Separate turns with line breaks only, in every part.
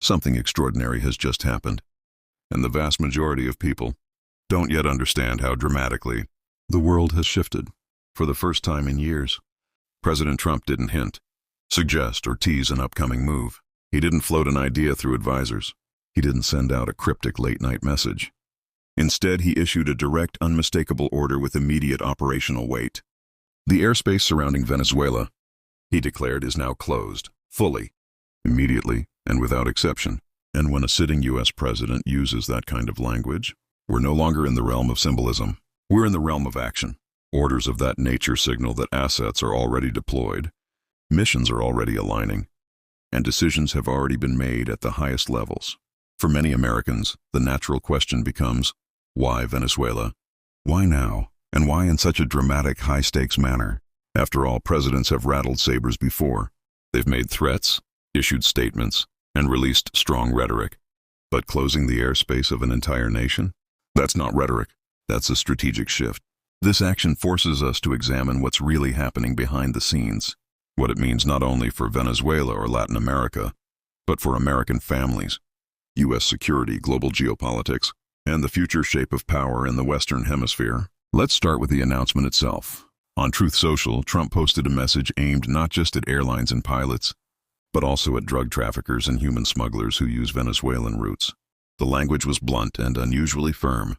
Something extraordinary has just happened, and the vast majority of people don't yet understand how dramatically the world has shifted. For the first time in years, President Trump didn't hint, suggest, or tease an upcoming move. He didn't float an idea through advisors. He didn't send out a cryptic late-night message. Instead, he issued a direct, unmistakable order with immediate operational weight. The airspace surrounding Venezuela, he declared, is now closed, fully, immediately, and without exception. And when a sitting U.S. president uses that kind of language, we're no longer in the realm of symbolism. We're in the realm of action. Orders of that nature signal that assets are already deployed, missions are already aligning, and decisions have already been made at the highest levels. For many Americans, the natural question becomes, why Venezuela? Why now? And why in such a dramatic, high-stakes manner? After all, presidents have rattled sabers before. They've made threats, issued statements, and released strong rhetoric. But closing the airspace of an entire nation? That's not rhetoric. That's a strategic shift. This action forces us to examine what's really happening behind the scenes, what it means not only for Venezuela or Latin America, but for American families, U.S. security, global geopolitics, and the future shape of power in the Western Hemisphere. Let's start with the announcement itself. On Truth Social, Trump posted a message aimed not just at airlines and pilots, but also at drug traffickers and human smugglers who use Venezuelan routes. The language was blunt and unusually firm.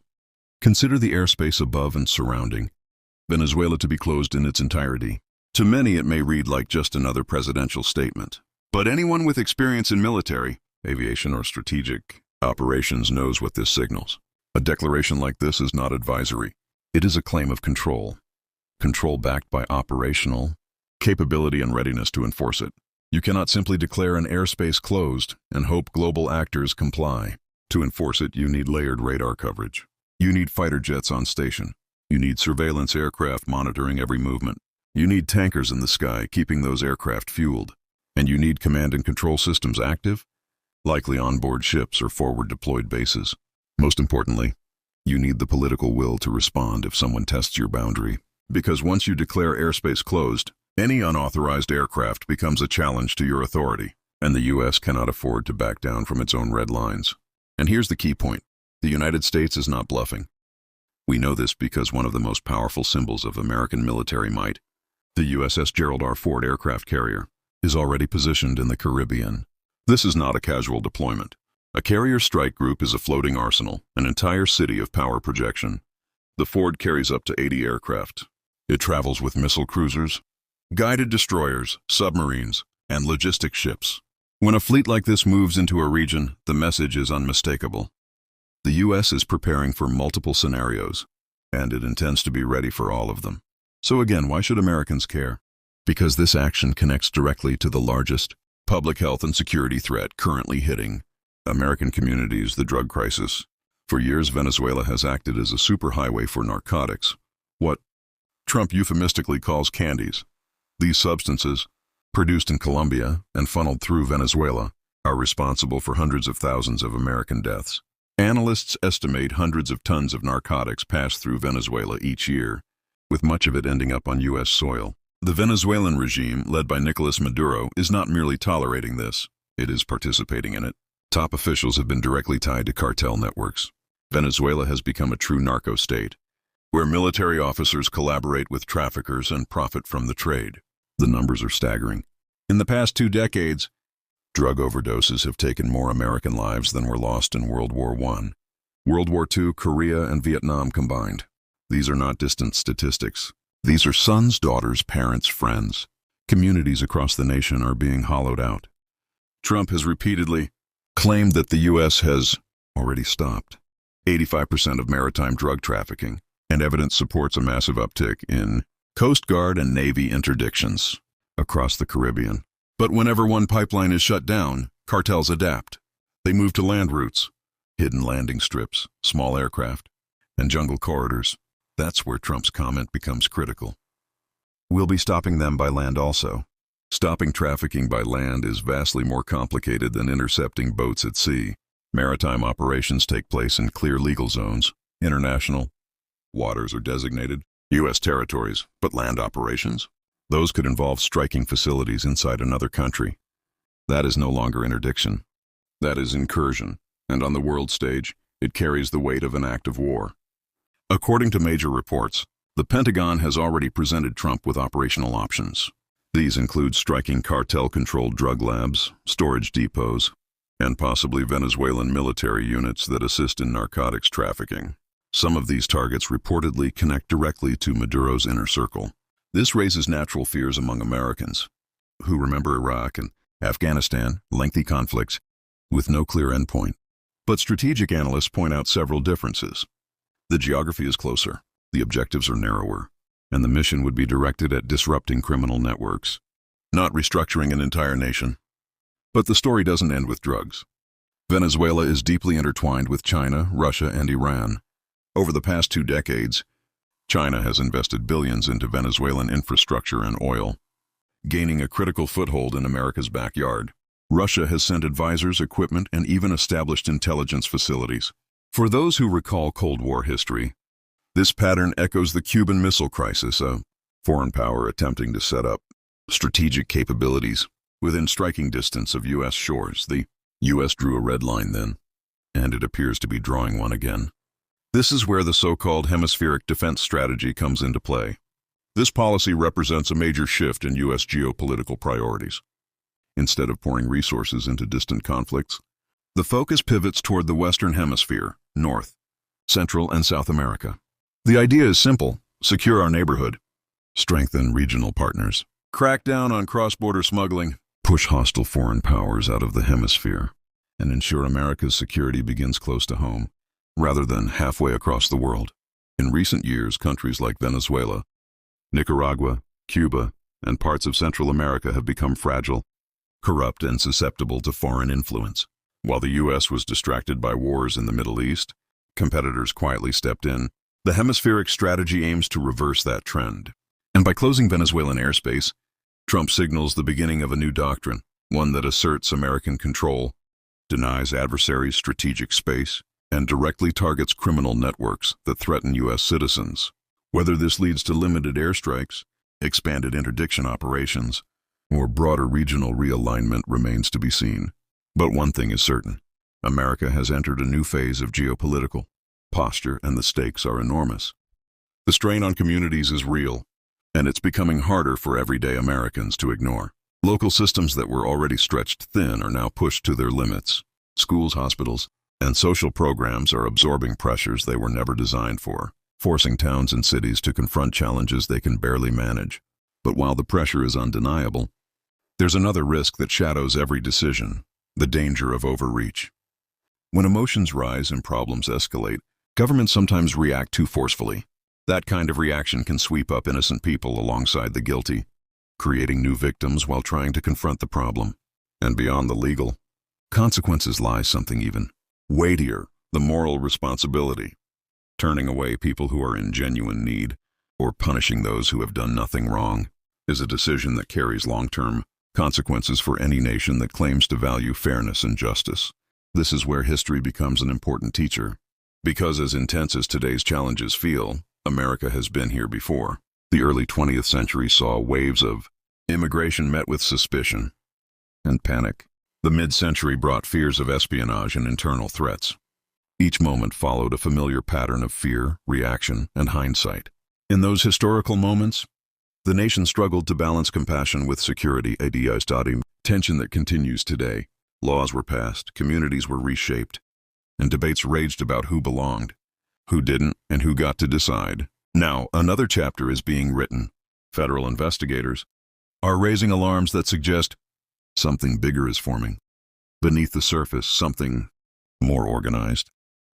Consider the airspace above and surrounding Venezuela to be closed in its entirety. To many, it may read like just another presidential statement. But anyone with experience in military, aviation, or strategic operations knows what this signals. A declaration like this is not advisory. It is a claim of control. Control backed by operational capability and readiness to enforce it. You cannot simply declare an airspace closed and hope global actors comply. To enforce it, you need layered radar coverage. You need fighter jets on station. You need surveillance aircraft monitoring every movement. You need tankers in the sky keeping those aircraft fueled. And you need command and control systems active, likely onboard ships or forward-deployed bases. Most importantly, you need the political will to respond if someone tests your boundary. Because once you declare airspace closed, any unauthorized aircraft becomes a challenge to your authority, and the U.S. cannot afford to back down from its own red lines. And here's the key point. The United States is not bluffing. We know this because one of the most powerful symbols of American military might, the USS Gerald R. Ford aircraft carrier, is already positioned in the Caribbean. This is not a casual deployment. A carrier strike group is a floating arsenal, an entire city of power projection. The Ford carries up to 80 aircraft. It travels with missile cruisers, guided destroyers, submarines, and logistic ships. When a fleet like this moves into a region, the message is unmistakable. The U.S. is preparing for multiple scenarios, and it intends to be ready for all of them. So again, why should Americans care? Because this action connects directly to the largest public health and security threat currently hitting American communities, the drug crisis. For years, Venezuela has acted as a superhighway for narcotics, what Trump euphemistically calls candies. These substances, produced in Colombia and funneled through Venezuela, are responsible for hundreds of thousands of American deaths. Analysts estimate hundreds of tons of narcotics pass through Venezuela each year, with much of it ending up on U.S. soil. The Venezuelan regime, led by Nicolas Maduro, is not merely tolerating this, it is participating in it. Top officials have been directly tied to cartel networks. Venezuela has become a true narco state, where military officers collaborate with traffickers and profit from the trade. The numbers are staggering. In the past 2 decades, drug overdoses have taken more American lives than were lost in World War I, World War II, Korea, and Vietnam combined. These are not distant statistics. These are sons, daughters, parents, friends. Communities across the nation are being hollowed out. Trump has repeatedly claimed that the U.S. has already stopped 85% of maritime drug trafficking, and evidence supports a massive uptick in Coast Guard and Navy interdictions across the Caribbean. But whenever one pipeline is shut down, cartels adapt. They move to land routes, hidden landing strips, small aircraft, and jungle corridors. That's where Trump's comment becomes critical. We'll be stopping them by land also. Stopping trafficking by land is vastly more complicated than intercepting boats at sea. Maritime operations take place in clear legal zones. International waters are designated U.S. territories, but land operations? Those could involve striking facilities inside another country. That is no longer interdiction. That is incursion, and on the world stage, it carries the weight of an act of war. According to major reports, the Pentagon has already presented Trump with operational options. These include striking cartel-controlled drug labs, storage depots, and possibly Venezuelan military units that assist in narcotics trafficking. Some of these targets reportedly connect directly to Maduro's inner circle. This raises natural fears among Americans, who remember Iraq and Afghanistan, lengthy conflicts, with no clear endpoint. But strategic analysts point out several differences. The geography is closer, the objectives are narrower, and the mission would be directed at disrupting criminal networks, not restructuring an entire nation. But the story doesn't end with drugs. Venezuela is deeply intertwined with China, Russia, and Iran. Over the past 2 decades, China has invested billions into Venezuelan infrastructure and oil, gaining a critical foothold in America's backyard. Russia has sent advisors, equipment, and even established intelligence facilities. For those who recall Cold War history, this pattern echoes the Cuban Missile Crisis, a foreign power attempting to set up strategic capabilities within striking distance of U.S. shores. The U.S. drew a red line then, and it appears to be drawing one again. This is where the so-called hemispheric defense strategy comes into play. This policy represents a major shift in U.S. geopolitical priorities. Instead of pouring resources into distant conflicts, the focus pivots toward the Western Hemisphere, North, Central, and South America. The idea is simple: secure our neighborhood, strengthen regional partners, crack down on cross-border smuggling, push hostile foreign powers out of the hemisphere, and ensure America's security begins close to home, rather than halfway across the world. In recent years, countries like Venezuela, Nicaragua, Cuba, and parts of Central America have become fragile, corrupt, and susceptible to foreign influence. While the U.S. was distracted by wars in the Middle East, competitors quietly stepped in. The hemispheric strategy aims to reverse that trend. And by closing Venezuelan airspace, Trump signals the beginning of a new doctrine, one that asserts American control, denies adversaries strategic space, and directly targets criminal networks that threaten U.S. citizens. Whether this leads to limited airstrikes, expanded interdiction operations, or broader regional realignment remains to be seen. But one thing is certain: America has entered a new phase of geopolitical posture, and the stakes are enormous. The strain on communities is real, and it's becoming harder for everyday Americans to ignore. Local systems that were already stretched thin are now pushed to their limits. Schools, hospitals, and social programs are absorbing pressures they were never designed for, forcing towns and cities to confront challenges they can barely manage. But while the pressure is undeniable, there's another risk that shadows every decision: the danger of overreach. When emotions rise and problems escalate, governments sometimes react too forcefully. That kind of reaction can sweep up innocent people alongside the guilty, creating new victims while trying to confront the problem. And beyond the legal consequences lies something even weightier: the moral responsibility. Turning away people who are in genuine need, or punishing those who have done nothing wrong, is a decision that carries long-term consequences for any nation that claims to value fairness and justice. This is where history becomes an important teacher. Because as intense as today's challenges feel, America has been here before. The early 20th century saw waves of immigration met with suspicion and panic. The mid-century brought fears of espionage and internal threats. Each moment followed a familiar pattern of fear, reaction, and hindsight. In those historical moments, the nation struggled to balance compassion with security, a tension that continues today. Laws were passed, communities were reshaped, and debates raged about who belonged, who didn't, and who got to decide. Now, another chapter is being written. Federal investigators are raising alarms that suggest something bigger is forming. Beneath the surface, something more organized,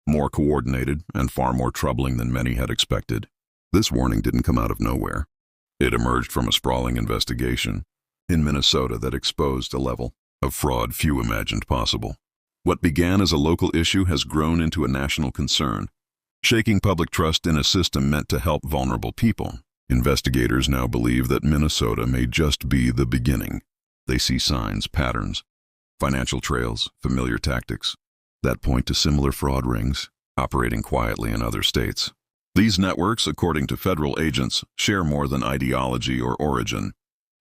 more coordinated, and far more troubling than many had expected. This warning didn't come out of nowhere. It emerged from a sprawling investigation in Minnesota that exposed a level of fraud few imagined possible. What began as a local issue has grown into a national concern, shaking public trust in a system meant to help vulnerable people. Investigators now believe that Minnesota may just be the beginning. They see signs, patterns, financial trails, familiar tactics that point to similar fraud rings operating quietly in other states. These networks, according to federal agents, share more than ideology or origin.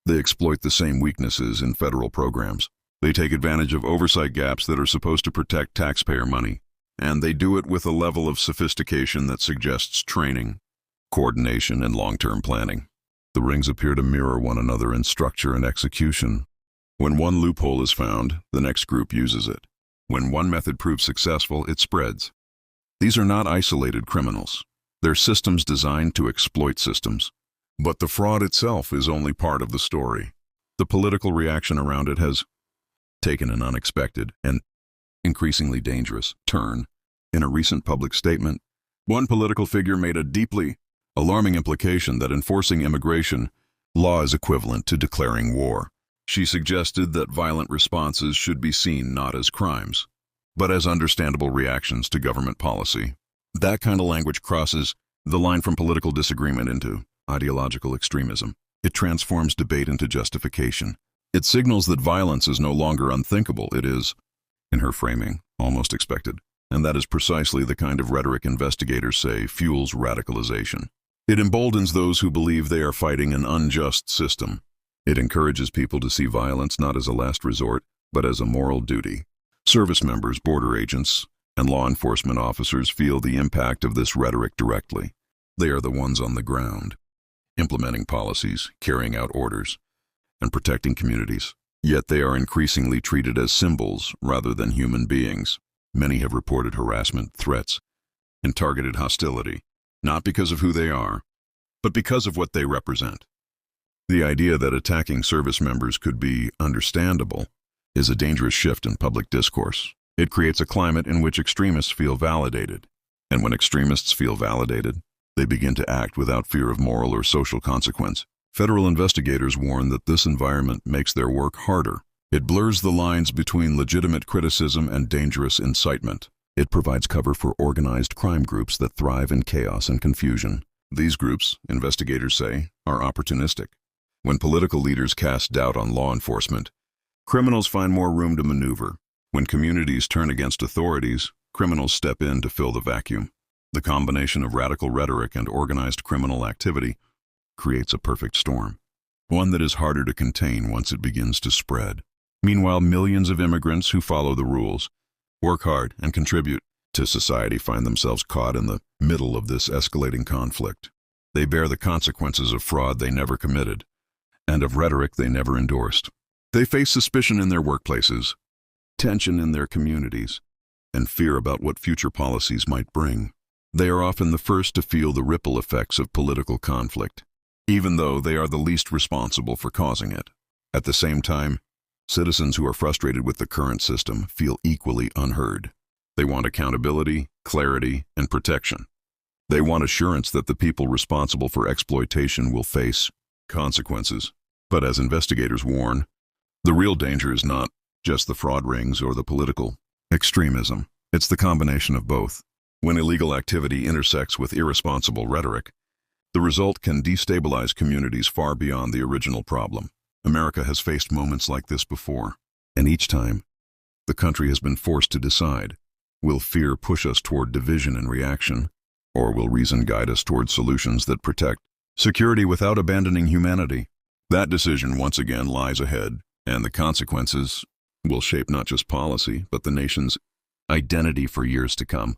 They exploit the same weaknesses in federal programs: They take advantage of oversight gaps that are supposed to protect taxpayer money, and they do it with a level of sophistication that suggests training, coordination, and long-term planning. The rings appear to mirror one another in structure and execution. When one loophole is found, the next group uses it. When one method proves successful, it spreads. These are not isolated criminals. They're systems designed to exploit systems. But the fraud itself is only part of the story. The political reaction around it has taken an unexpected and increasingly dangerous turn. In a recent public statement, one political figure made a deeply alarming implication that enforcing immigration law is equivalent to declaring war. She suggested that violent responses should be seen not as crimes, but as understandable reactions to government policy. That kind of language crosses the line from political disagreement into ideological extremism. It transforms debate into justification. It signals that violence is no longer unthinkable. It is, in her framing, almost expected. And that is precisely the kind of rhetoric investigators say fuels radicalization. It emboldens those who believe they are fighting an unjust system. It encourages people to see violence not as a last resort, but as a moral duty. Service members, border agents, and law enforcement officers feel the impact of this rhetoric directly. They are the ones on the ground, implementing policies, carrying out orders, and protecting communities. Yet they are increasingly treated as symbols rather than human beings. Many have reported harassment, threats, and targeted hostility, not because of who they are, but because of what they represent. The idea that attacking service members could be understandable is a dangerous shift in public discourse. It creates a climate in which extremists feel validated. And when extremists feel validated, they begin to act without fear of moral or social consequence. Federal investigators warn that this environment makes their work harder. It blurs the lines between legitimate criticism and dangerous incitement. It provides cover for organized crime groups that thrive in chaos and confusion. These groups, investigators say, are opportunistic. When political leaders cast doubt on law enforcement, criminals find more room to maneuver. When communities turn against authorities, criminals step in to fill the vacuum. The combination of radical rhetoric and organized criminal activity creates a perfect storm, one that is harder to contain once it begins to spread. Meanwhile, millions of immigrants who follow the rules, work hard, and contribute to society find themselves caught in the middle of this escalating conflict. They bear the consequences of fraud they never committed and of rhetoric they never endorsed. They face suspicion in their workplaces, tension in their communities, and fear about what future policies might bring. They are often the first to feel the ripple effects of political conflict, even though they are the least responsible for causing it. At the same time, citizens who are frustrated with the current system feel equally unheard. They want accountability, clarity, and protection. They want assurance that the people responsible for exploitation will face consequences. But as investigators warn, the real danger is not just the fraud rings or the political extremism. It's the combination of both. When illegal activity intersects with irresponsible rhetoric, the result can destabilize communities far beyond the original problem. America has faced moments like this before, and each time, the country has been forced to decide, will fear push us toward division and reaction, or will reason guide us toward solutions that protect security without abandoning humanity? That decision once again lies ahead, and the consequences will shape not just policy, but the nation's identity for years to come.